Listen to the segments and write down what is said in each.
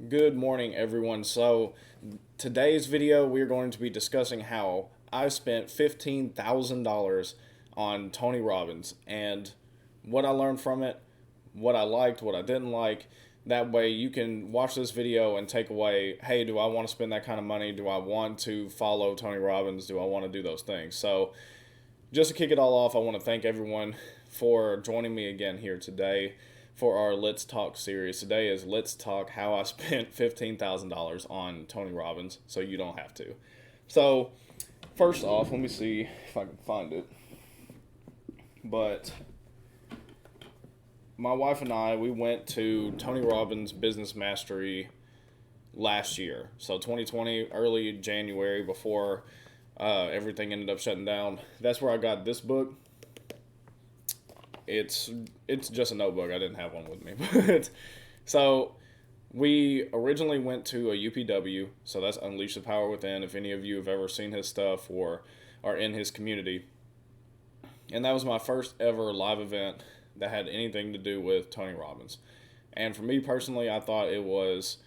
Good morning, everyone. So, today's video, we're going to be discussing how I spent $15,000 on Tony Robbins and what I learned from it, what I liked, what I didn't like. That way, you can watch this video and take away, hey, do I want to spend that kind of money? Do I want to follow Tony Robbins? Do I want to do those things? So, just to kick it all off, I want to thank everyone for joining me again here today for our Let's Talk series. Today is Let's Talk how I spent $15,000 on Tony Robbins so you don't have to. So, first off, let me see if I can find it. But my wife and I, we went to Tony Robbins Business Mastery last year. So 2020, early January, before everything ended up shutting down. That's where I got this book. It's just a notebook. I didn't have one with me. But so we originally went to a UPW. So that's Unleash the Power Within. If any of you have ever seen his stuff or are in his community. And that was my first ever live event that had anything to do with Tony Robbins. And for me personally, I thought it was.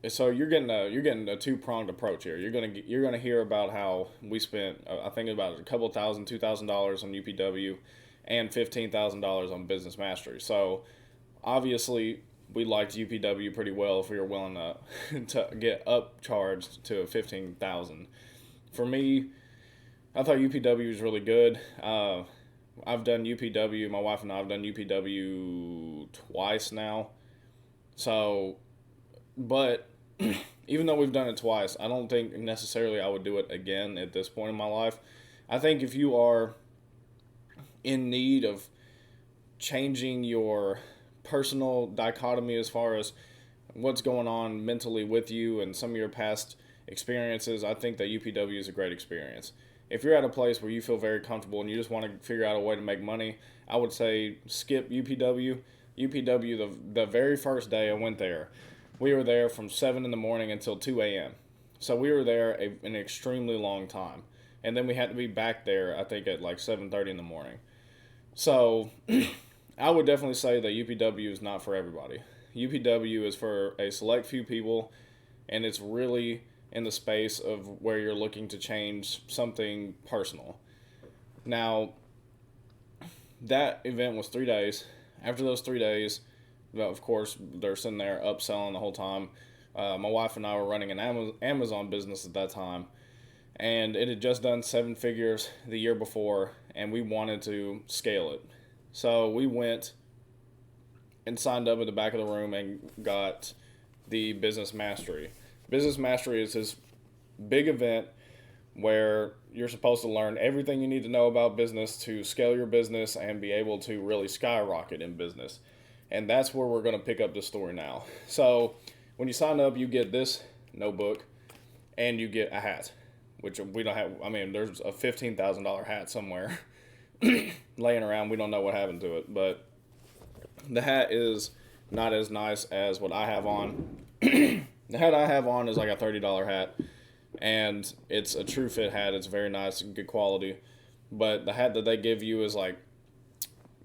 So you're getting a two-pronged approach here. You're gonna hear about how we spent I think about a couple thousand, $2,000 on UPW, and $15,000 on Business Mastery. So obviously we liked UPW pretty well if we were willing to to get upcharged to 15,000. For me, I thought UPW was really good. I've done UPW. My wife and I have done UPW twice now. So, but even though we've done it twice, I don't think necessarily I would do it again at this point in my life. I think if you are in need of changing your personal dichotomy as far as what's going on mentally with you and some of your past experiences, I think that UPW is a great experience. If you're at a place where you feel very comfortable and you just want to figure out a way to make money, I would say skip UPW. UPW, the very first day I went there, we were there from 7 in the morning until 2 a.m. So we were there an extremely long time. And then we had to be back there, I think, at like 7:30 in the morning. So I would definitely say that UPW is not for everybody. UPW is for a select few people, and it's really in the space of where you're looking to change something personal. Now, that event was 3 days. After those 3 days, well, of course, they're sitting there upselling the whole time. My wife and I were running an Amazon business at that time, and it had just done 7 figures the year before, and we wanted to scale it. So we went and signed up at the back of the room and got the Business Mastery. Business Mastery is this big event where you're supposed to learn everything you need to know about business to scale your business and be able to really skyrocket in business. And that's where we're going to pick up the story now. So when you sign up, you get this notebook and you get a hat, which we don't have. I mean, there's a $15,000 hat somewhere laying around. We don't know what happened to it, but the hat is not as nice as what I have on. The hat I have on is like a $30 hat, and it's a true fit hat. It's very nice and good quality, but the hat that they give you is like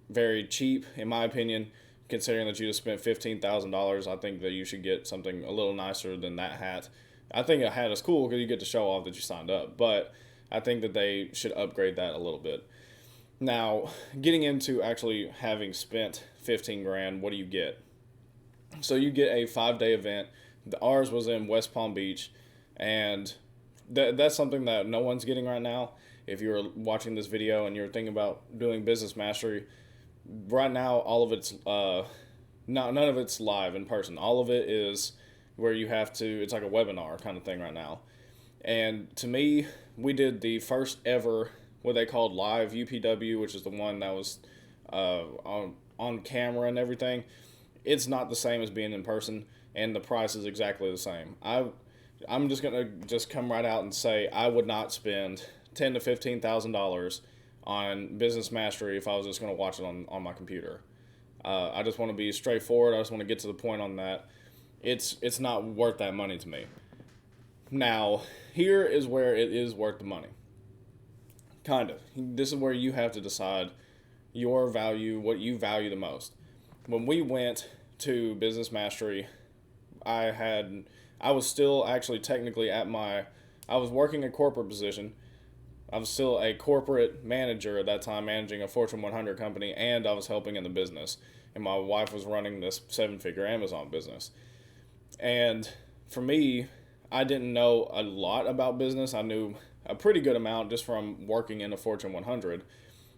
very cheap, in my opinion. Considering that you just spent $15,000, I think that you should get something a little nicer than that hat. I think a hat is cool because you get to show off that you signed up, but I think that they should upgrade that a little bit. Now, getting into actually having spent 15 grand, what do you get? So you get a 5-day event. Ours was in West Palm Beach, and that's something that no one's getting right now. If you're watching this video and you're thinking about doing Business Mastery, right now all of it's none of it's live in person. All of it is where you have to, it's like a webinar kind of thing right now. And to me, we did the first ever what they called live UPW, which is the one that was on camera and everything. It's not the same as being in person, and the price is exactly the same. I'm just gonna come right out and say I would not spend $10,000 to $15,000 on Business Mastery if I was just going to watch it on my computer. I just want to be straightforward. I just want to get to the point on that. It's not worth that money to me. Now, here is where it is worth the money. Kind of. This is where you have to decide your value, what you value the most. When we went to Business Mastery, I was still actually technically I was working a corporate position. I was still a corporate manager at that time, managing a Fortune 100 company, and I was helping in the business. And my wife was running this 7-figure Amazon business. And for me, I didn't know a lot about business. I knew a pretty good amount just from working in a Fortune 100,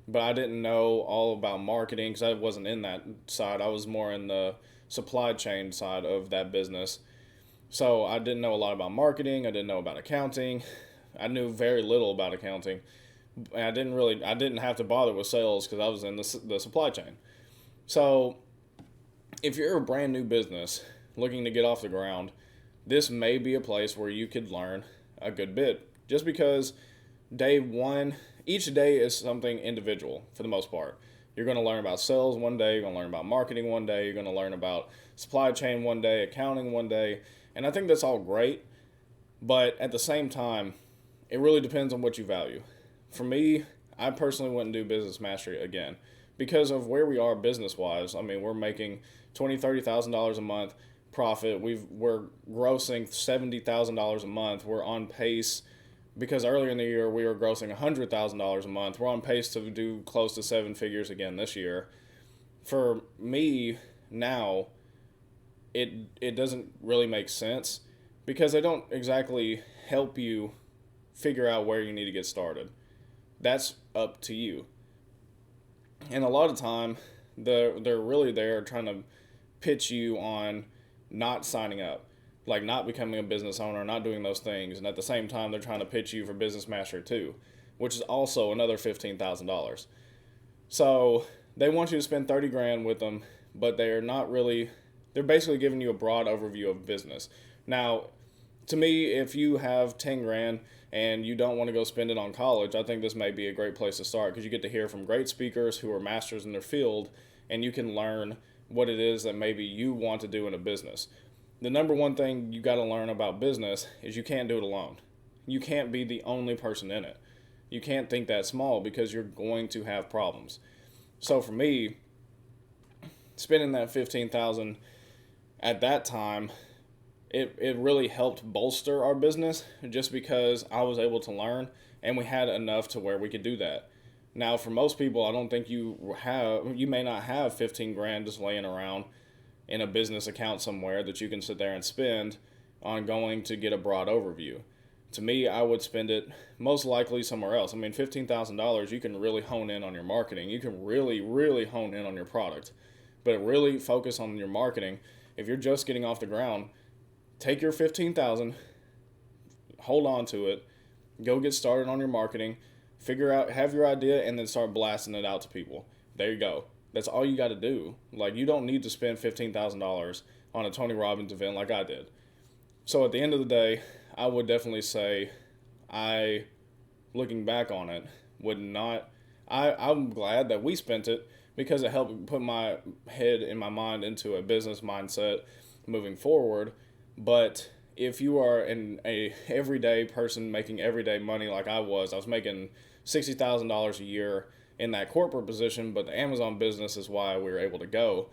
but I didn't know all about marketing because I wasn't in that side. I was more in the supply chain side of that business. So I didn't know a lot about marketing. I didn't know about accounting. I knew very little about accounting. And I didn't have to bother with sales because I was in the supply chain. So if you're a brand new business looking to get off the ground, this may be a place where you could learn a good bit. Just because day one, each day is something individual for the most part. You're going to learn about sales one day, you're going to learn about marketing one day, you're going to learn about supply chain one day, accounting one day, and I think that's all great, but at the same time, it really depends on what you value. For me, I personally wouldn't do business mastery again because of where we are business wise. I mean, we're making $20,000-$30,000 a month profit. We're grossing $70,000 a month. We're on pace because earlier in the year we were grossing $100,000 a month. We're on pace to do close to 7 figures again this year. For me now, it doesn't really make sense because they don't exactly help you figure out where you need to get started. That's up to you. And a lot of time, they're really there trying to pitch you on not signing up, like not becoming a business owner, not doing those things. And at the same time, they're trying to pitch you for Business Mastery 2, which is also another $15,000. So they want you to spend 30 grand with them, but they're basically giving you a broad overview of business. Now, to me, if you have 10 grand and you don't want to go spend it on college, I think this may be a great place to start because you get to hear from great speakers who are masters in their field, and you can learn what it is that maybe you want to do in a business. The number one thing you got to learn about business is you can't do it alone. You can't be the only person in it. You can't think that small because you're going to have problems. So for me, spending that $15,000 at that time, it really helped bolster our business just because I was able to learn and we had enough to where we could do that. Now, for most people, I don't think you may not have 15 grand just laying around in a business account somewhere that you can sit there and spend on going to get a broad overview. To me, I would spend it most likely somewhere else. I mean, $15,000, you can really hone in on your marketing. You can really, really hone in on your product, but really focus on your marketing. If you're just getting off the ground, take your $15,000, hold on to it, go get started on your marketing, figure out, have your idea, and then start blasting it out to people. There you go. That's all you got to do. Like, you don't need to spend $15,000 on a Tony Robbins event like I did. So at the end of the day, I would definitely say looking back on it, I'm glad that we spent it because it helped put my head and my mind into a business mindset moving forward. But if you are a everyday person making everyday money like I was making $60,000 a year in that corporate position, but the Amazon business is why we were able to go.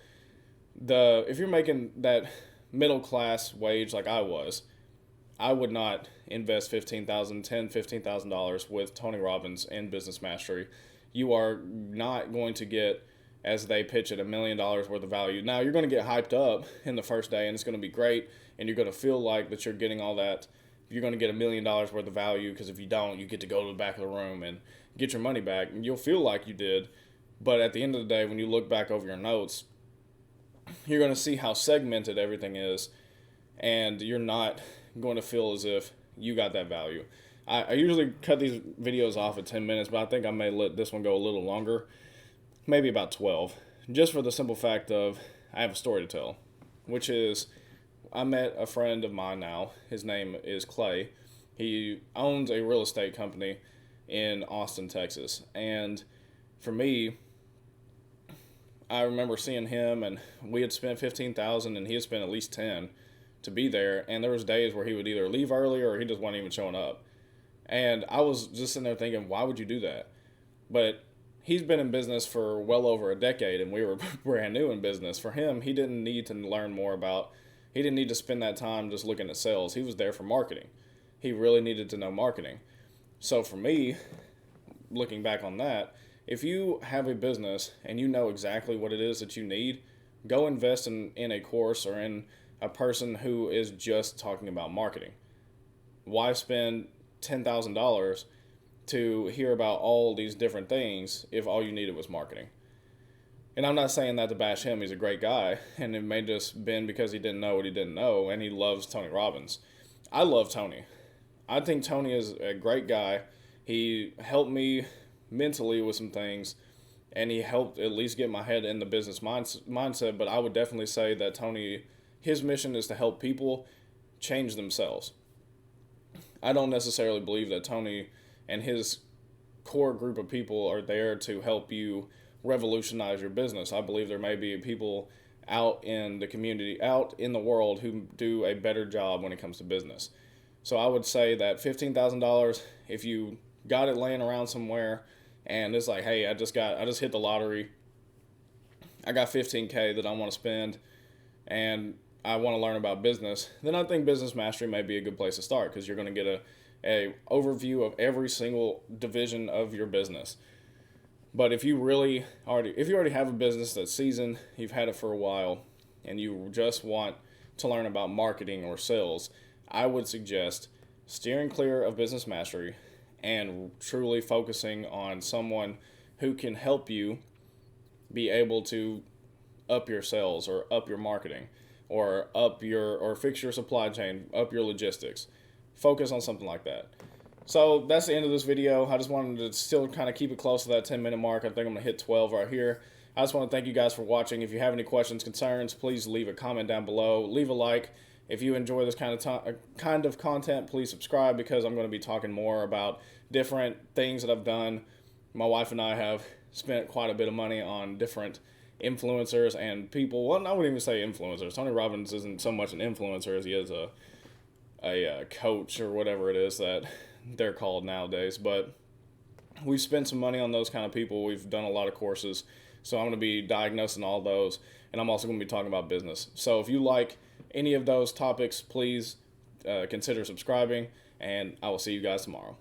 If you're making that middle class wage like I was, I would not invest $15,000 with Tony Robbins in Business Mastery. You are not going to get, as they pitch it, $1 million worth of value. Now, you're going to get hyped up in the first day, and it's going to be great, and you're going to feel like that you're getting all that. You're going to get $1 million worth of value, because if you don't, you get to go to the back of the room and get your money back, and you'll feel like you did. But at the end of the day, when you look back over your notes, you're going to see how segmented everything is, and you're not going to feel as if you got that value. I usually cut these videos off at 10 minutes, but I think I may let this one go a little longer, maybe about 12, just for the simple fact of I have a story to tell, which is I met a friend of mine now. His name is Clay. He owns a real estate company in Austin, Texas, and for me, I remember seeing him, and we had spent $15,000, and he had spent at least 10 to be there. And there was days where he would either leave early or he just wasn't even showing up. And I was just sitting there thinking, why would you do that? But he's been in business for well over a decade, and we were brand new in business. For him, he didn't need to learn more about He didn't need to spend that time just looking at sales. He was there for marketing. He really needed to know marketing. So for me, looking back on that, if you have a business and you know exactly what it is that you need, go invest in a course or in a person who is just talking about marketing. Why spend $10,000 to hear about all these different things if all you needed was marketing? And I'm not saying that to bash him. He's a great guy, and it may just been because he didn't know what he didn't know, and he loves Tony Robbins. I love Tony. I think Tony is a great guy. He helped me mentally with some things, and he helped at least get my head in the business mindset. But I would definitely say that Tony, his mission is to help people change themselves. I don't necessarily believe that Tony and his core group of people are there to help you revolutionize your business. I believe there may be people out in the community, out in the world, who do a better job when it comes to business. So I would say that $15,000, if you got it laying around somewhere and it's like, hey, I just hit the lottery, I got 15K that I want to spend, and I want to learn about business, then I think Business Mastery may be a good place to start, because you're going to get a overview of every single division of your business. But if you already have a business that's seasoned, you've had it for a while, and you just want to learn about marketing or sales, I would suggest steering clear of Business Mastery and truly focusing on someone who can help you be able to up your sales or up your marketing or fix your supply chain, up your logistics. Focus on something like that. So that's the end of this video. I just wanted to still kind of keep it close to that 10-minute mark. I think I'm going to hit 12 right here. I just want to thank you guys for watching. If you have any questions, concerns, please leave a comment down below. Leave a like. If you enjoy this kind of content, please subscribe, because I'm going to be talking more about different things that I've done. My wife and I have spent quite a bit of money on different influencers and people. Well, I wouldn't even say influencers. Tony Robbins isn't so much an influencer as he is a coach, or whatever it is that they're called nowadays. But we've spent some money on those kind of people. We've done a lot of courses, so I'm going to be diagnosing all those, and I'm also going to be talking about business. So if you like any of those topics, please consider subscribing, and I will see you guys tomorrow.